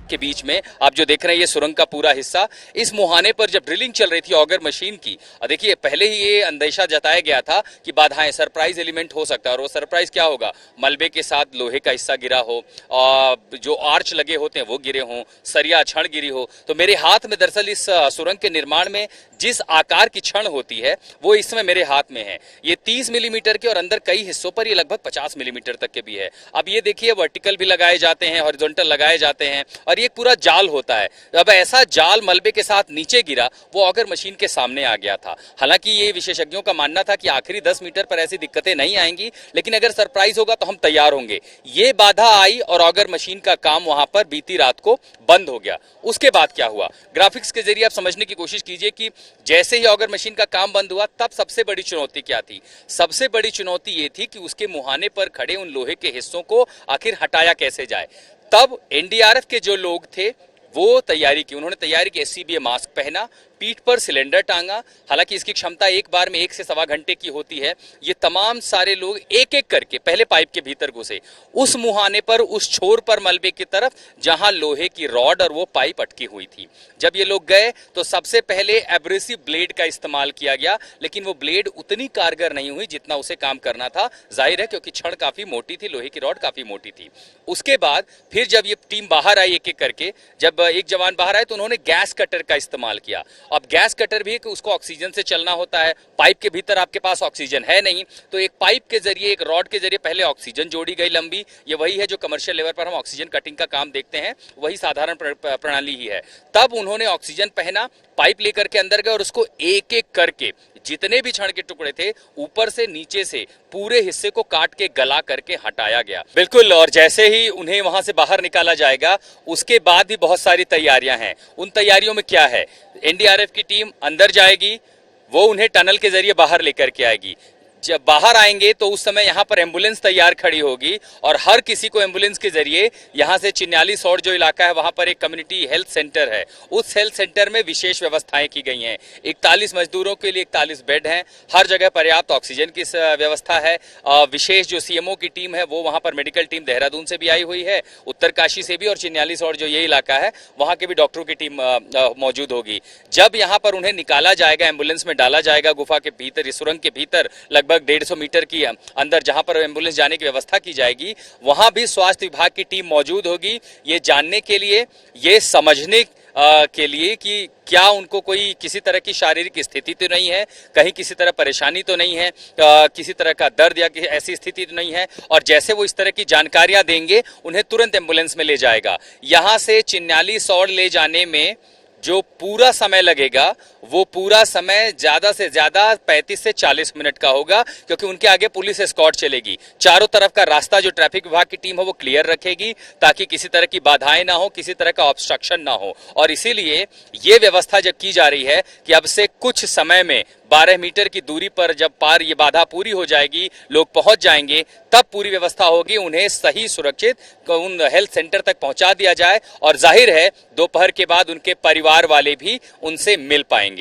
के बीच में आप जो देख रहे हैं ये सुरंग का पूरा हिस्सा, इस मुहाने पर जब ड्रिलिंग चल रही थी ऑगर मशीन की, देखिए पहले ही ये अंदेशा जताया गया था कि बाधाएं, सरप्राइज एलिमेंट हो सकता है। और वो सरप्राइज क्या होगा, मलबे के साथ लोहे का हिस्सा गिरा हो, और जो आर्च लगे होते हैं वो गिरे हों, सरिया छड़ गिरी हो। तो मेरे हाथ में दरअसल इस सुरंग के निर्माण में जिस आकार की छड़ होती है वो इस समय मेरे हाथ में है। ये 30 मिलीमीटर के और अंदर कई हिस्सों पर ये लगभग 50 मिलीमीटर तक के भी है। अब ये देखिए वर्टिकल भी लगाए जाते हैं, हॉरिजॉन्टल लगाए जाते हैं, और ये पूरा जाल होता है। अब ऐसा जाल मलबे के साथ नीचे गिरा, वो ऑगर मशीन के सामने आ गया था। हालांकि ये विशेषज्ञों का मानना था कि आखिरी 10 मीटर पर ऐसी दिक्कतें नहीं आएंगी, लेकिन अगर सरप्राइज होगा तो हम तैयार होंगे। ये बाधा आई और ऑगर मशीन का काम वहां पर बीती रात को बंद हो गया। उसके बाद क्या हुआ, ग्राफिक्स के जरिए आप समझने की कोशिश कीजिए कि जैसे ही ऑगर मशीन का काम बंद हुआ तब सबसे बड़ी चुनौती क्या थी। सबसे बड़ी चुनौती ये थी कि उसके मुहाने पर खड़े उन लोहे के हिस्सों को आखिर हटाया कैसे जाए। तब एनडीआरएफ के जो लोग थे वो तैयारी की, उन्होंने तैयारी की, एससीबीए मास्क पहना, पीठ पर सिलेंडर टांगा। हालांकि इसकी क्षमता एक बार में 1 से सवा घंटे की होती है। ये तमाम सारे लोग एक एक करके पहले पाइप के भीतर घुसे, उस मुहाने पर, उस छोर पर मलबे की तरफ जहां लोहे की रॉड और वो पाइप अटकी हुई थी। जब ये लोग गए तो सबसे पहले एब्रेसिव ब्लेड का इस्तेमाल किया गया, लेकिन वो ब्लेड उतनी कारगर नहीं हुई जितना उसे काम करना था। जाहिर है क्योंकि छड़ काफी मोटी थी, लोहे की रॉड काफी मोटी थी। उसके बाद फिर जब ये टीम बाहर आई एक एक करके, जब एक जवान बाहर आए तो उन्होंने गैस कटर का इस्तेमाल किया। अब गैस कटर भी कि उसको ऑक्सीजन से चलना होता है, पाइप के भीतर आपके पास ऑक्सीजन है नहीं, तो एक पाइप के जरिए, एक रॉड के जरिए पहले ऑक्सीजन जोड़ी गई लंबी। ये वही है जो कमर्शियल लेवल पर हम ऑक्सीजन कटिंग का काम देखते हैं, वही साधारण प्रणाली ही है। तब उन्होंने ऑक्सीजन पहना, पाइप लेकर के अंदर गए और उसको एक एक करके जितने भी छड़ के टुकड़े थे ऊपर से नीचे से पूरे हिस्से को काट के गला करके हटाया गया। बिल्कुल, और जैसे ही उन्हें वहां से बाहर निकाला जाएगा उसके बाद भी बहुत सारी तैयारियां हैं। उन तैयारियों में क्या है, एनडीआरएफ की टीम अंदर जाएगी, वो उन्हें टनल के जरिए बाहर लेकर के आएगी। जब बाहर आएंगे तो उस समय यहाँ पर एम्बुलेंस तैयार खड़ी होगी और हर किसी को एम्बुलेंस के जरिए यहाँ से चिन्याली सौड़ जो इलाका है वहां पर एक कम्युनिटी हेल्थ सेंटर है, उस हेल्थ सेंटर में विशेष व्यवस्थाएं की गई हैं। 41 मजदूरों के लिए 41 बेड हैं, हर जगह पर्याप्त ऑक्सीजन की व्यवस्था है। विशेष जो सीएमओ की टीम है वो वहां पर मेडिकल टीम देहरादून से भी आई हुई है, उत्तरकाशी से भी, और चिन्याली सौड़ जो ये इलाका है वहां के भी डॉक्टरों की टीम मौजूद होगी। जब यहाँ पर उन्हें निकाला जाएगा, एम्बुलेंस में डाला जाएगा गुफा के भीतर, इस सुरंग के भीतर लगभग 150 मीटर की अंदर जहां पर एम्बुलेंस जाने की व्यवस्था की जाएगी, वहां भी स्वास्थ्य विभाग की टीम मौजूद होगी, ये जानने के लिए, ये समझने के लिए कि क्या उनको कोई किसी तरह की शारीरिक स्थिति तो नहीं है, कहीं किसी तरह परेशानी तो नहीं है, किसी तरह का दर्द या किसी ऐसी स्थिति तो नहीं है। और जैसे वो इस तरह की जानकारियां देंगे उन्हें तुरंत एम्बुलेंस में ले जाएगा। यहां से चिन्याली सौड़ ले जाने में जो पूरा समय लगेगा वो पूरा समय ज्यादा से ज्यादा 35 से 40 मिनट का होगा, क्योंकि उनके आगे पुलिस एस्कॉर्ट चलेगी। चारों तरफ का रास्ता जो ट्रैफिक विभाग की टीम है वो क्लियर रखेगी ताकि किसी तरह की बाधाएं ना हो, किसी तरह का ऑब्स्ट्रक्शन ना हो। और इसीलिए ये व्यवस्था जब की जा रही है कि अब से कुछ समय में 12 मीटर की दूरी पर जब पार ये बाधा पूरी हो जाएगी, लोग पहुंच जाएंगे, तब पूरी व्यवस्था होगी उन्हें सही सुरक्षित उन हेल्थ सेंटर तक पहुंचा दिया जाए। और जाहिर है दोपहर के बाद उनके परिवार वाले भी उनसे मिल पाएंगे।